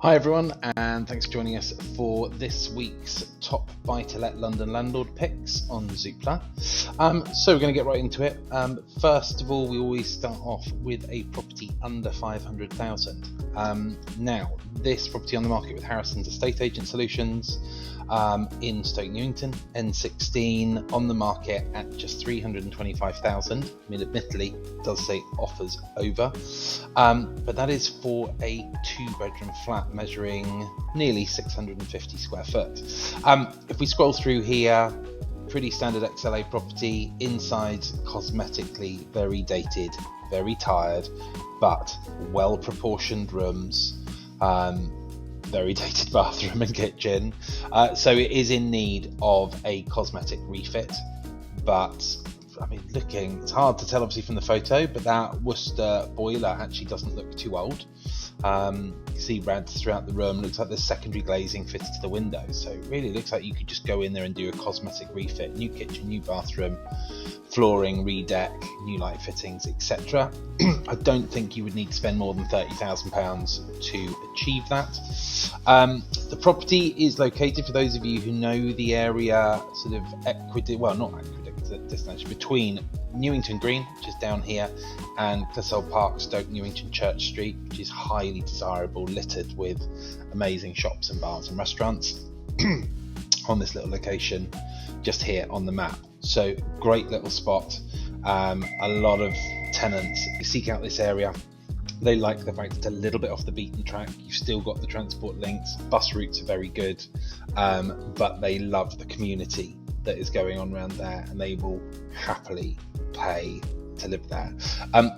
Hi everyone, and thanks for joining us for this week's top buy-to-let London landlord picks on Zoopla. So we're going to get right into it. First of all, we always start off with a property under 500,000. Now, this property on the market with Harrison's Estate Agent Solutions in Stoke Newington, N16, on the market at just 325,000. I mean, admittedly, it does say offers over, but that is for a 2-bedroom flat measuring nearly 650 square foot. If we scroll through here, pretty standard XLA property, inside cosmetically very dated, very tired, but well proportioned rooms, very dated bathroom and kitchen, so it is in need of a cosmetic refit. But I mean, it's hard to tell obviously from the photo, but that Worcester boiler actually doesn't look too old. You see rads throughout the room. Looks like there's secondary glazing fitted to the windows, so it really looks like you could just go in there and do a cosmetic refit. New kitchen, new bathroom, flooring, redeck, new light fittings, etc. I don't think you would need to spend more than £30,000 to achieve that. The property is located, for those of you who know the area, sort of distance between Newington Green, which is down here, and Clissold Park, Stoke Newington Church Street, which is highly desirable, littered with amazing shops and bars and restaurants on this little location just here on the map. So great little spot. A lot of tenants seek out this area. They like the fact it's a little bit off the beaten track. You've still got the transport links, bus routes are very good, but they love the community that is going on around there, and they will happily pay to live there.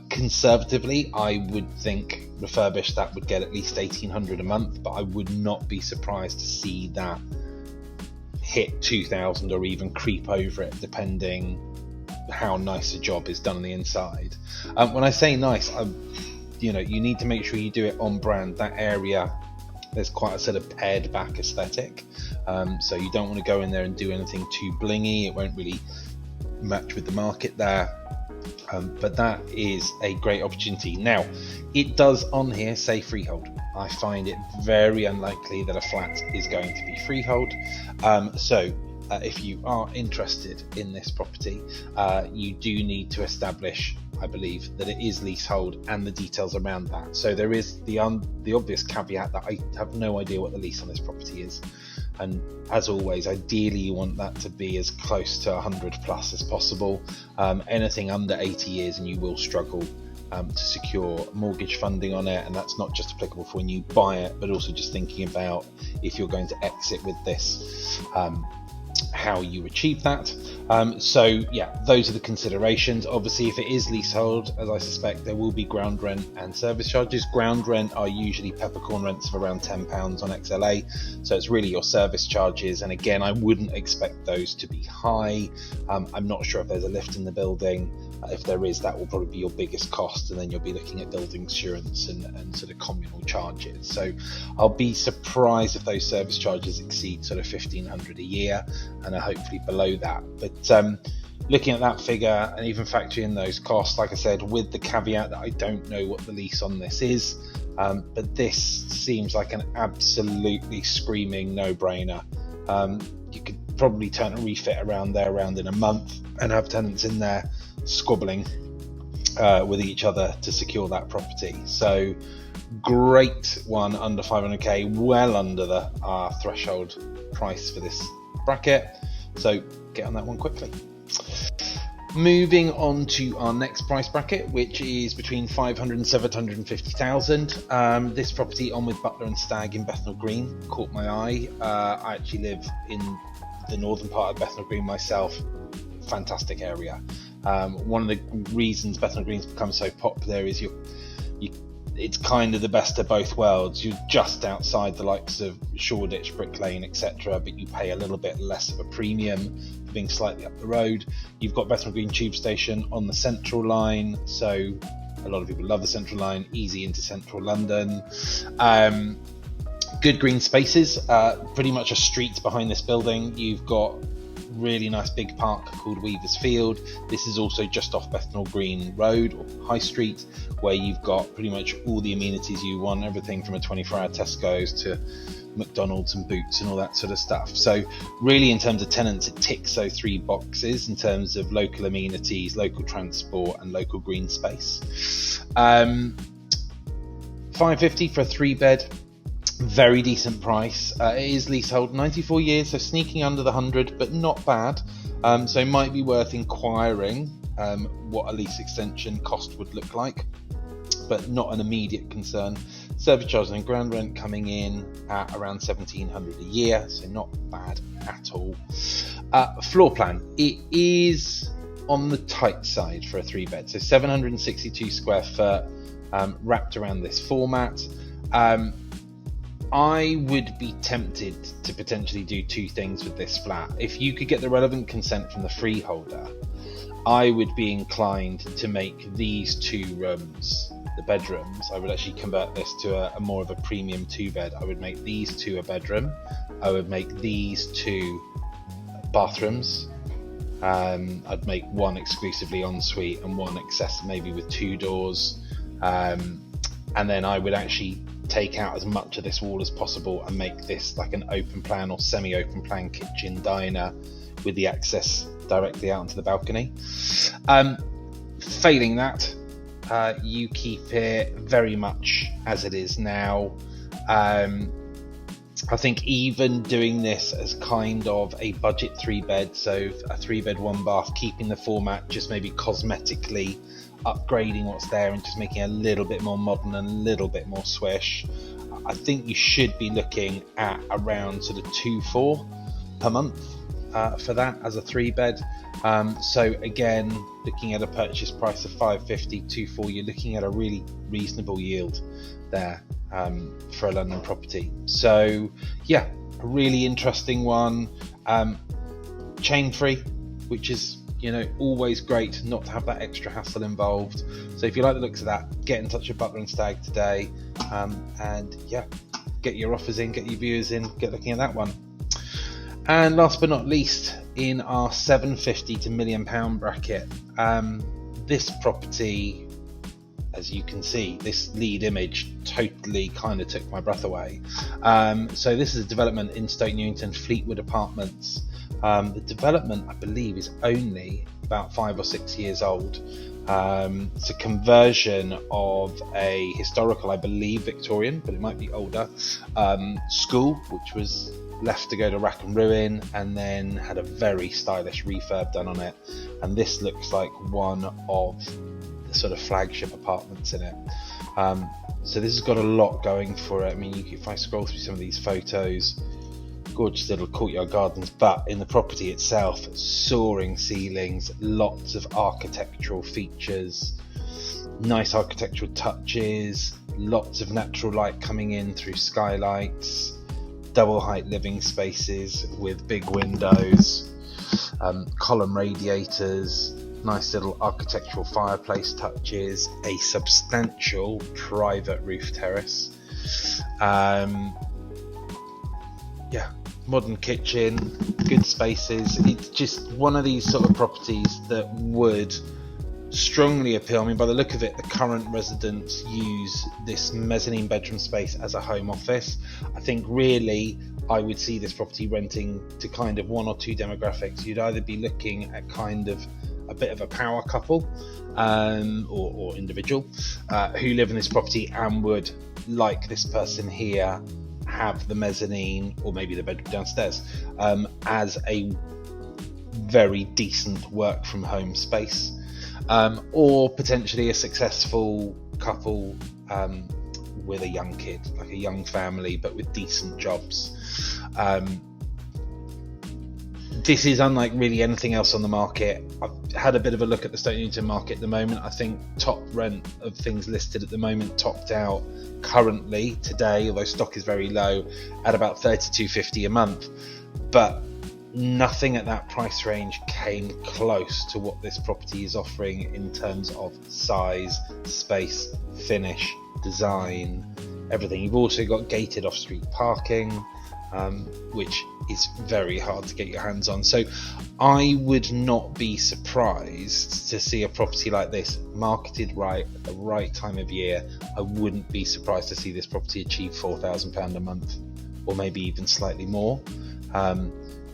Conservatively, I would think refurbished that would get at least £1,800 a month, but I would not be surprised to see that hit 2,000 or even creep over it, depending how nice a job is done on the inside. When I say nice, you need to make sure you do it on brand. That area, there's quite a sort of pared back aesthetic, so you don't want to go in there and do anything too blingy. It won't really match with the market there, but that is a great opportunity. Now, it does on here say freehold. I find it very unlikely that a flat is going to be freehold, so if you are interested in this property, you do need to establish, I believe, that it is leasehold and the details around that. So there is the obvious caveat that I have no idea what the lease on this property is, and as always, ideally you want that to be as close to 100 plus as possible. Anything under 80 years and you will struggle to secure mortgage funding on it, and that's not just applicable for when you buy it, but also just thinking about if you're going to exit with this, how you achieve that. So yeah, those are the considerations. Obviously, if it is leasehold, as I suspect, there will be ground rent and service charges. Ground rent are usually peppercorn rents of around £10 on XLA, so it's really your service charges, and again, I wouldn't expect those to be high. I'm not sure if there's a lift in the building. If there is, that will probably be your biggest cost, and then you'll be looking at building insurance and sort of communal charges. So I'll be surprised if those service charges exceed sort of £1,500 a year, and are hopefully below that. But looking at that figure and even factoring in those costs, like I said, with the caveat that I don't know what the lease on this is, but this seems like an absolutely screaming no-brainer. You could probably turn a refit around in a month and have tenants in there squabbling with each other to secure that property. So great one, under 500k, well under our threshold price for this bracket, so get on that one quickly. Moving on to our next price bracket, which is between 500 and 750,000. This property on with Butler and Stag in Bethnal Green caught my eye. I actually live in the northern part of Bethnal Green myself. Fantastic area. One of the reasons Bethnal Green's become so popular is it's kind of the best of both worlds. You're just outside the likes of Shoreditch, Brick Lane, etc., but you pay a little bit less of a premium for being slightly up the road. You've got Bethnal Green tube station on the central line, so a lot of people love the central line, easy into central London. Good green spaces, pretty much a street behind this building. You've got really nice big park called Weaver's Field. This is also just off Bethnal Green Road or High Street, where you've got pretty much all the amenities you want, everything from a 24-hour Tesco's to McDonald's and Boots and all that sort of stuff. So really, in terms of tenants, it ticks those 3 boxes in terms of local amenities, local transport and local green space. 550 for a 3-bed, very decent price. It is leasehold, 94 years, so sneaking under the 100, but not bad. So it might be worth inquiring what a lease extension cost would look like, but not an immediate concern. Service charge and ground rent coming in at around 1,700 a year, so not bad at all. Floor plan, it is on the tight side for a 3-bed, so 762 square foot, wrapped around this format. I would be tempted to potentially do 2 things with this flat. If you could get the relevant consent from the freeholder, I would be inclined to make these 2 rooms the bedrooms. I would actually convert this to a more of a premium 2-bed. I would make these 2 a bedroom. I would make these 2 bathrooms. I'd make one exclusively ensuite and one access maybe with 2 doors. And then I would actually take out as much of this wall as possible and make this like an open plan or semi-open plan kitchen diner with the access directly out onto the balcony. Failing that, you keep it very much as it is now. I think even doing this as kind of a budget 3-bed, so a 3-bed 1 bath, keeping the format, just maybe cosmetically upgrading what's there and just making it a little bit more modern and a little bit more swish, I think you should be looking at around sort of 2.4 per month for that as a 3-bed. So again, looking at a purchase price of 550, 2.4, you're looking at a really reasonable yield there for a London property. So yeah, a really interesting one. Chain free, which is, you know, always great not to have that extra hassle involved. So if you like the looks of that, get in touch with Butler and Stagg today, and yeah, get your offers in, get your viewers in, get looking at that one. And last but not least, in our 750 to £1 million bracket, this property, as you can see, this lead image totally kind of took my breath away. So this is a development in Stoke Newington, Fleetwood Apartments. The development, I believe, is only about 5 or 6 years old. It's a conversion of a historical, I believe, Victorian, but it might be older, school, which was left to go to rack and ruin, and then had a very stylish refurb done on it. And this looks like one of the sort of flagship apartments in it. So this has got a lot going for it. I mean, if I scroll through some of these photos, gorgeous little courtyard gardens, but in the property itself, soaring ceilings, lots of architectural features, nice architectural touches, lots of natural light coming in through skylights, double height living spaces with big windows, column radiators, nice little architectural fireplace touches, a substantial private roof terrace. Yeah, modern kitchen, good spaces. It's just one of these sort of properties that would strongly appeal. I mean, by the look of it, the current residents use this mezzanine bedroom space as a home office. I think really I would see this property renting to kind of 1 or 2 demographics. You'd either be looking at kind of a bit of a power couple or individual who live in this property and would, like this person here, have the mezzanine or maybe the bedroom downstairs as a very decent work from home space, or potentially a successful couple with a young kid, like a young family but with decent jobs. This is unlike really anything else on the market. I've had a bit of a look at the Stoke Newington market at the moment. I think top rent of things listed at the moment topped out currently today, although stock is very low, at about $32.50 a month, but nothing at that price range came close to what this property is offering in terms of size, space, finish, design, everything. You've also got gated off-street parking. which is very hard to get your hands on. So I would not be surprised to see a property like this marketed right at the right time of year. I wouldn't be surprised to see this property achieve £4,000 a month, or maybe even slightly more.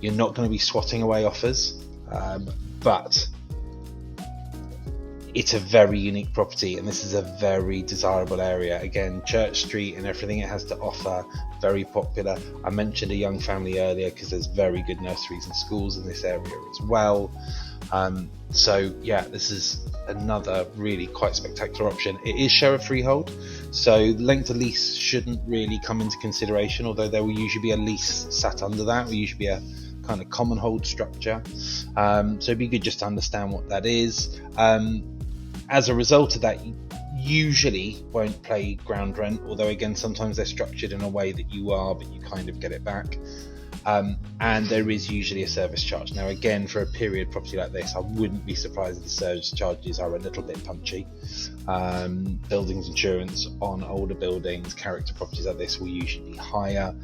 You're not going to be swatting away offers, but it's a very unique property, and this is a very desirable area. Again, Church Street and everything it has to offer, very popular. I mentioned a young family earlier because there's very good nurseries and schools in this area as well. So yeah, this is another really quite spectacular option. It is share of freehold, so length of lease shouldn't really come into consideration, although there will usually be a lease sat under that. Will usually be a kind of common hold structure, so it'd be good just to understand what that is. As a result of that, you usually won't pay ground rent, although again sometimes they're structured in a way that you are, but you kind of get it back. And there is usually a service charge. Now again, for a period property like this, I wouldn't be surprised if the service charges are a little bit punchy. Buildings insurance on older buildings, character properties like this will usually be higher,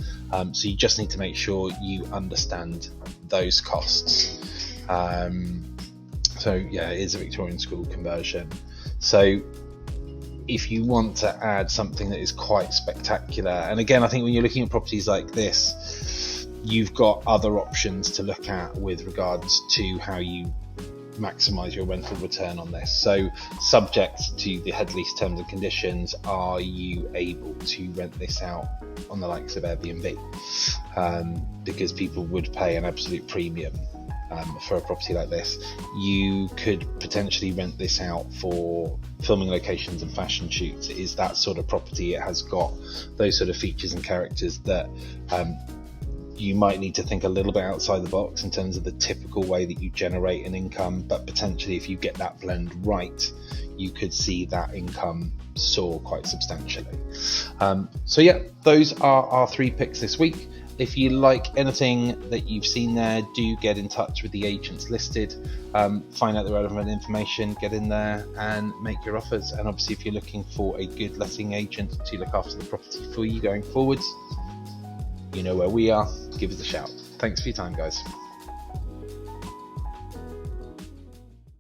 so you just need to make sure you understand those costs. So yeah, it is a Victorian school conversion. So if you want to add something that is quite spectacular, and again I think when you're looking at properties like this, you've got other options to look at with regards to how you maximise your rental return on this. So subject to the head lease terms and conditions, are you able to rent this out on the likes of Airbnb? Because people would pay an absolute premium for a property like this. You could potentially rent this out for filming locations and fashion shoots. It is that sort of property. It has got those sort of features and characters that you might need to think a little bit outside the box in terms of the typical way that you generate an income, but potentially if you get that blend right, you could see that income soar quite substantially. So yeah, those are our 3 picks this week. If you like anything that you've seen there, do get in touch with the agents listed, find out the relevant information, get in there and make your offers. And obviously if you're looking for a good letting agent to look after the property for you going forwards, you know where we are, give us a shout. Thanks for your time, guys.